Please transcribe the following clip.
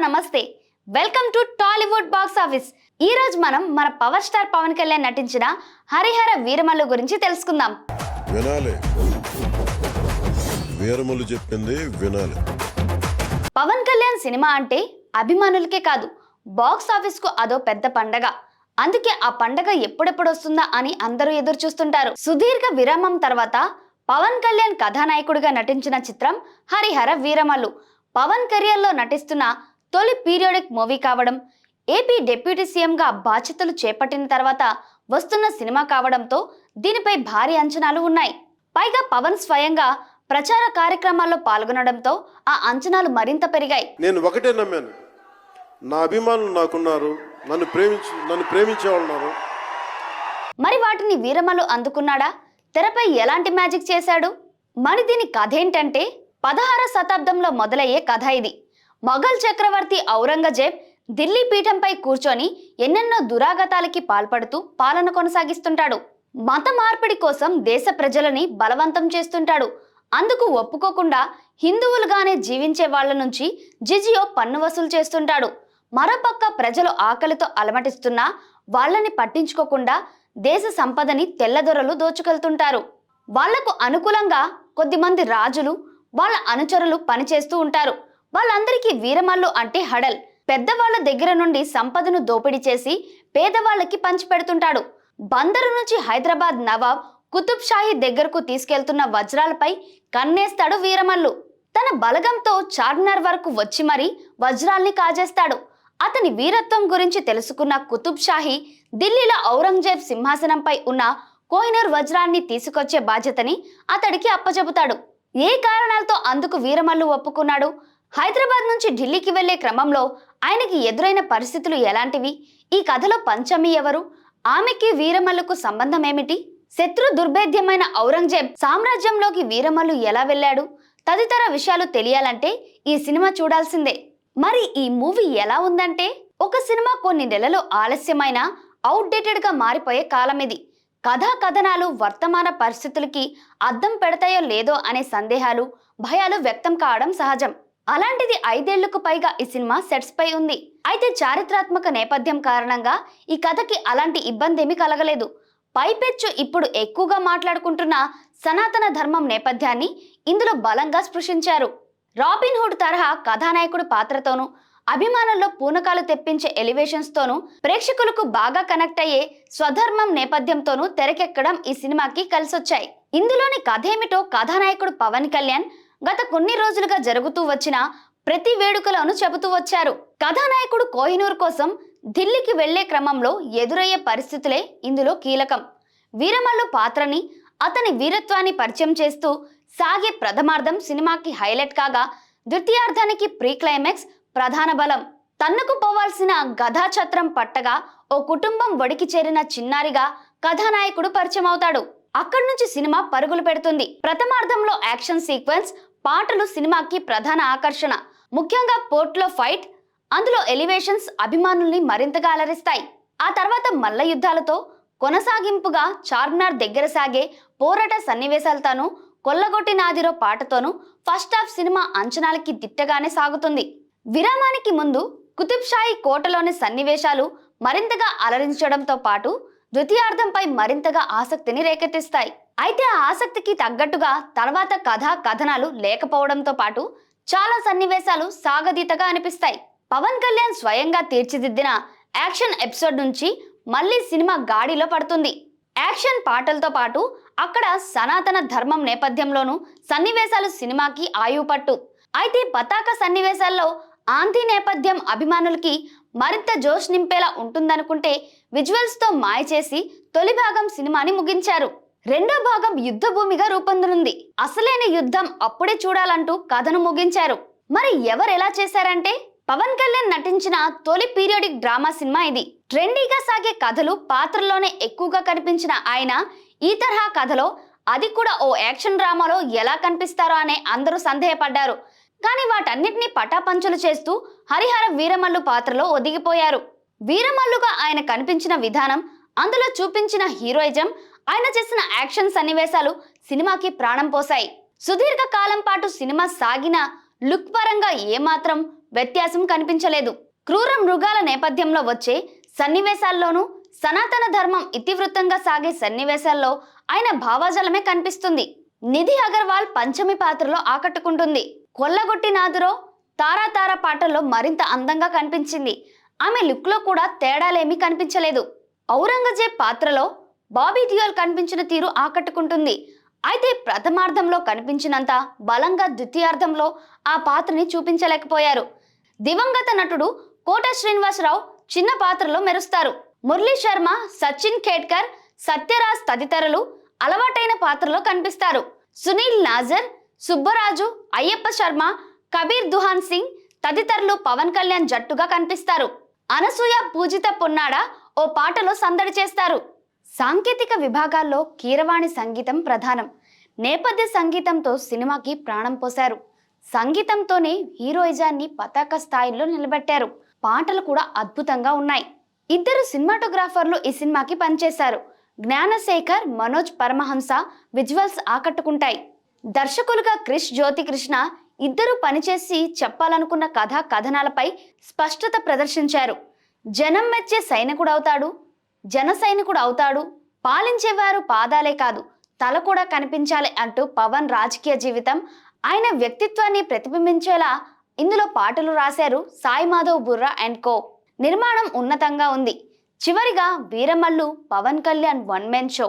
నమస్తే. Welcome to Tollywood box office. ఈ రోజు మనం మన పవర్ స్టార్ పవన్ కళ్యాణ్ నటించిన హరిహర వీరమల్లు గురించి తెలుసుకుందాం. వినాలి, వీరమల్లు చెప్పింది వినాలి. పవన్ కళ్యాణ్ సినిమా అంటే అభిమానులకే కాదు, బాక్స్ ఆఫీస్ కు అదో పెద్ద పండగ. అందుకే ఆ పండగ ఎప్పుడెప్పుడు వస్తుందా అని అందరూ ఎదురు చూస్తుంటారు. సుదీర్ఘ విరామం తర్వాత పవన్ కళ్యాణ్ కథానాయకుడిగా నటించిన చిత్రం హరిహర వీరమల్లు. పవన్ కెరియర్లో నటిస్తున్న తొలి పీరియాడిక్ మూవీ కావడం, ఏపీ డిప్యూటీ సీఎంగా బాధ్యతలు చేపట్టిన తర్వాత వస్తున్న సినిమా కావడంతో దీనిపై భారీ అంచనాలు ఉన్నాయి. పైగా పవన్ స్వయంగా ప్రచార కార్యక్రమాల్లో పాల్గొనడంతో ఆ అంచనాలు మరింత పెరిగాయి. నేను ఒకటే నమ్మాను, నా అభిమానులు నాకున్నారు, నన్ను ప్రేమించేవాళ్ళు ఉన్నారు. మరి వాటిని వీరమల్లు అందుకున్నాడా? తెరపై ఎలాంటి మ్యాజిక్ చేశాడు? మరి దీని కథ ఏంటంటే 16వ శతాబ్దంలో మొదలయ్యే కథ ఇది. మొఘల్ చక్రవర్తి ఔరంగజేబ్ ఢిల్లీ పీఠంపై కూర్చొని ఎన్నెన్నో దురాగతాలకి పాల్పడుతూ పాలన కొనసాగిస్తుంటాడు. మత మార్పిడి కోసం దేశ ప్రజలని బలవంతం చేస్తుంటాడు. అందుకు ఒప్పుకోకుండా హిందువులుగానే జీవించే వాళ్ల నుంచి జిజియో పన్ను వసూలు చేస్తుంటాడు. మరోపక్క ప్రజలు ఆకలితో అలమటిస్తున్నా వాళ్ళని పట్టించుకోకుండా దేశ సంపదని తెల్లదొరలు దోచుకెళ్తుంటారు. వాళ్లకు అనుకూలంగా కొద్దిమంది రాజులు, వాళ్ళ అనుచరులు పనిచేస్తూ ఉంటారు. వాళ్ళందరికీ వీరమల్లు అంటే హడల్. పెద్దవాళ్ల దగ్గర నుండి సంపదను దోపిడీ చేసి పేదవాళ్ళకి పంచిపెడుతుంటాడు. బందరు నుంచి హైదరాబాద్ నవాబ్ కుతుబ్ షాహీ దగ్గరకు తీసుకెళ్తున్న వజ్రాలపై కన్నేస్తాడు వీరమల్లు. తన బలగంతో చార్మినార్ వరకు వచ్చి మరీ వజ్రాల్ని కాజేస్తాడు. అతని వీరత్వం గురించి తెలుసుకున్న కుతుబ్ షాహీ ఢిల్లీలో ఔరంగజేబ్ సింహాసనంపై ఉన్న కోహినూర్ వజ్రాన్ని తీసుకొచ్చే బాధ్యతని అతడికి అప్పచెబుతాడు. ఏ కారణాలతో అందుకు వీరమల్లు ఒప్పుకున్నాడు? హైదరాబాద్ నుంచి ఢిల్లీకి వెళ్లే క్రమంలో ఆయనకి ఎదురైన పరిస్థితులు ఎలాంటివి? ఈ కథలో పంచమి ఎవరు? ఆమెకి వీరమల్లుకు సంబంధం ఏమిటి? శత్రు దుర్భేద్యమైన ఔరంగజేబ్ సామ్రాజ్యంలోకి వీరమల్లు ఎలా వెళ్ళాడు? తదితర విషయాలు తెలియాలంటే ఈ సినిమా చూడాల్సిందే. మరి ఈ మూవీ ఎలా ఉందంటే, ఒక సినిమా కొన్ని నెలలు ఆలస్యమైన అవుట్డేటెడ్ గా మారిపోయే కాలం ఇది. కథా కథనాలు వర్తమాన పరిస్థితులకి అద్దం పెడతాయో లేదో అనే సందేహాలు, భయాలు వ్యక్తం కావడం సహజం. అలాంటిది 5 ఏళ్లకు పైగా ఈ సినిమా సెట్స్ పై ఉంది. అయితే చారిత్రాత్మక నేపథ్యం కారణంగా ఈ కథకి అలాంటి ఇబ్బంది ఏమీ కలగలేదు. పైపెచ్చు ఇప్పుడు ఎక్కువగా మాట్లాడుకుంటున్న సనాతన ధర్మం నేపథ్యాన్ని ఇందులో బలంగా స్పృశించారు. రాబిన్ హుడ్ తరహా కథానాయకుడి పాత్రతోనూ, అభిమానుల్లో పూనకాలు తెప్పించే ఎలివేషన్స్ తోనూ, ప్రేక్షకులకు బాగా కనెక్ట్ అయ్యే స్వధర్మం నేపథ్యంతోనూ తెరకెక్కడం ఈ సినిమాకి కలిసొచ్చాయి. ఇందులోని కథ ఏమిటో కథానాయకుడు పవన్ కళ్యాణ్ గత కొన్ని రోజులుగా జరుగుతూ వచ్చిన ప్రతి వేడుకలను చెబుతూ వచ్చారు. కథానాయకుడు కోహినూర్ కోసం ఢిల్లీకి వెళ్లే క్రమంలో ఎదురయ్యే పరిస్థితులే ఇందులో కీలకం. వీరమల్లు పాత్రని, అతని వీరత్వాన్ని పరిచయం చేస్తూ సాగే ప్రథమార్థం సినిమాకి హైలైట్ కాగా, ద్వితీయార్థానికి ప్రీ క్లైమాక్స్ ప్రధాన బలం. తన్నుకు పోవాల్సిన గదా ఛత్రం పట్టగా ఓ కుటుంబం ఒడికి చేరిన చిన్నారిగా కథానాయకుడు పరిచయం అవుతాడు. అక్కడి నుంచి సినిమా పరుగులు పెడుతుంది. ప్రథమార్థంలో యాక్షన్ సీక్వెన్స్, పాటలు సినిమాకి ప్రధాన ఆకర్షణ. ముఖ్యంగా పోర్ట్లో ఫైట్, అందులో ఎలివేషన్స్ అభిమానుల్ని మరింతగా అలరిస్తాయి. ఆ తర్వాత మల్ల యుద్ధాలతో కొనసాగింపుగా చార్మినార్ దగ్గర సాగే పోరాట సన్నివేశాలతోనూ, కొల్లగొట్టి నాదిరో పాటతోనూ ఫస్ట్ హాఫ్ సినిమా అంచనాలకి దిట్టగానే సాగుతుంది. విరామానికి ముందు కుతుబ్ షాహీ కోటలోని సన్నివేశాలు మరింతగా అలరించడంతో పాటు ద్వితీయార్థంపై మరింతగా ఆసక్తిని రేకెత్తిస్తాయి. అయితే ఆ ఆసక్తికి తగ్గట్టుగా తర్వాత కథనాలు లేకపోవడంతో పాటు చాలా సన్నివేశాలు సాగదీతగా అనిపిస్తాయి. పవన్ కళ్యాణ్ స్వయంగా తీర్చిదిద్దిన యాక్షన్ ఎపిసోడ్ నుంచి మళ్ళీ సినిమా గాడిలో పడుతుంది. యాక్షన్ పాటలతో పాటు అక్కడ సనాతన ధర్మం నేపథ్యంలోనూ సన్నివేశాలు సినిమాకి ఆయువుపట్టు. అయితే పతాక సన్నివేశాల్లో ఆంధీ నేపథ్యం అభిమానులకి మరింత జోష్ నింపేలా ఉంటుందనుకుంటే విజువల్స్ తో మాయ చేసి తొలి భాగం సినిమాని ముగించారు. రెండో భాగం యుద్ధ భూమిగా రూపొందనుంది. అసలైన యుద్ధం అప్పుడే చూడాలంటూ కథను ముగించారు. మరి ఎవరెలా చేశారంటే, పవన్ కళ్యాణ్ నటించిన తొలి పీరియాడిక్ డ్రామా సినిమా ఇది. ట్రెండీగా సాగే కథలు, పాత్రల్లోనే ఎక్కువగా కనిపించిన ఆయన ఈ తరహా కథలో, అది కూడా ఓ యాక్షన్ డ్రామాలో ఎలా కనిపిస్తారో అనే అందరూ సందేహపడ్డారు. కానీ వాటన్నిటినీ పటాపంచలు చేస్తూ హరిహర వీరమల్లు పాత్రలో ఒదిగిపోయారు. వీరమల్లుగా ఆయన కనిపించిన విధానం, అందులో చూపించిన హీరోయిజం, ఆయన చేసిన యాక్షన్ సన్నివేశాలు సినిమాకి ప్రాణం పోసాయి. సుదీర్ఘ కాలం పాటు సినిమా సాగిన లుక్ పరంగా ఏమాత్రం వ్యత్యాసం కనిపించలేదు. క్రూర మృగాల నేపథ్యంలో వచ్చే సన్నివేశాల్లోనూ సనాతన ధర్మం ఇతివృత్తంగా సాగే సన్నివేశాల్లో ఆయన భావాజలమే కనిపిస్తుంది. నిధి అగర్వాల్ పంచమి పాత్రలో ఆకట్టుకుంటుంది. కొల్లగొట్టి నాదురో తారా తారా పాటల్లో మరింత అందంగా కనిపించింది. ఆమె లుక్ లో కూడా తేడాలేమీ కనిపించలేదు. ఔరంగజేబ్ పాత్రలో బాబీ డియోల్ కనిపించిన తీరు ఆకట్టుకుంటుంది. అయితే ప్రథమార్థంలో కనిపించినంత బలంగా ద్వితీయార్థంలో ఆ పాత్రని చూపించలేకపోయారు. దివంగత నటుడు కోట శ్రీనివాసరావు చిన్న పాత్రలో మెరుస్తారు. మురళీ శర్మ, సచిన్ ఖేడ్కర్, సత్యరాజ్ తదితరులు అలవాటైన పాత్రలో కనిపిస్తారు. సునీల్ నాజర్, సుబ్బరాజు, అయ్యప్ప శర్మ, కబీర్ దుహాన్ సింగ్ తదితరులు పవన్ కళ్యాణ్ జట్టుగా కనిపిస్తారు. అనసూయ, పూజిత పొన్నాడ ఓ పాటలో సందడి చేస్తారు. సాంకేతిక విభాగాల్లో కీరవాణి సంగీతం ప్రధానం. నేపథ్య సంగీతంతో సినిమాకి ప్రాణం పోశారు. సంగీతంతోనే హీరోయిజాన్ని పతాక స్థాయిలో నిలబెట్టారు. పాటలు కూడా అద్భుతంగా ఉన్నాయి. ఇద్దరు సినిమాటోగ్రాఫర్లు ఈ సినిమాకి పనిచేశారు. జ్ఞానశేఖర్, మనోజ్ పరమహంస విజువల్స్ ఆకట్టుకుంటాయి. దర్శకులుగా క్రిష్ జ్యోతి కృష్ణ ఇద్దరు పనిచేసి చెప్పాలనుకున్న కథా కథనాలపై స్పష్టత ప్రదర్శించారు. జనం మెచ్చే సైనికుడవుతాడు, జన సైనికుడు అవుతాడు, పాలించేవారు పాదాలే కాదు తల కూడా కనిపించాలి అంటూ పవన్ రాజకీయ జీవితం, ఆయన వ్యక్తిత్వాన్ని ప్రతిబింబించేలా ఇందులో పాటలు రాశారు సాయి మాధవ్ బుర్రా అండ్ కో. నిర్మాణం ఉన్నతంగా ఉంది. చివరిగా Veeramallu Pawan Kalyan one man show.